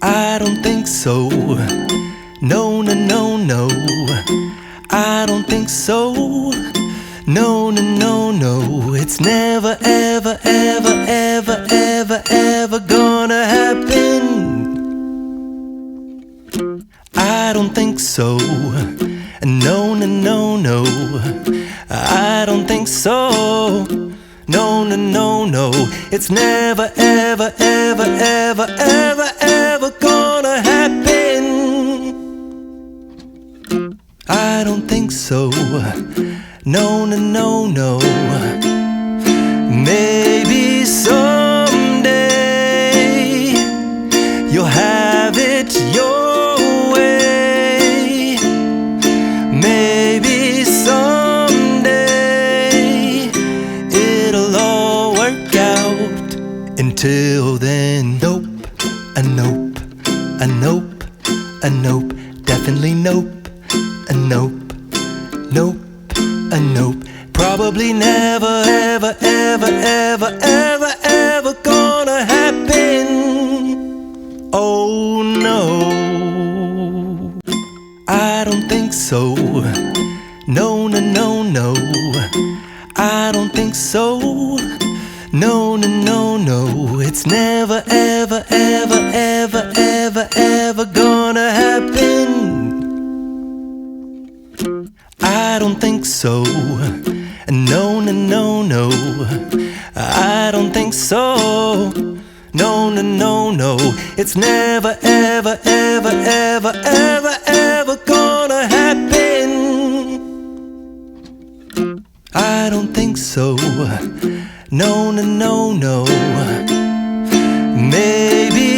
I don't think so. No, no, no, no. I don't think so. No, no, no, no. It's never, ever, ever, ever, ever, ever gonna happen. I don't think so. No, no, no, no. I don't think so. No, no, no, no. It's never, ever, ever, ever, ever, ever gonna happen. I don't think so. No, no, no, no. Maybe someday you'll have it your way. Maybe someday it'll all work out. Until then, nope, a nope, a nope, a nope, definitely nope, a nope, nope, a nope. Probably never, ever, ever, ever, ever, ever gonna happen. Oh no, I don't think so. No, no, no, no. I don't think so. No, no, no, no. It's never, ever, ever, ever, ever, ever gonna happen. I don't think so. No, no, no, no. I don't think so. No, no, no, no. It's never, ever, ever, ever, ever, ever gonna happen. I don't think so. No, no, no, no. Maybe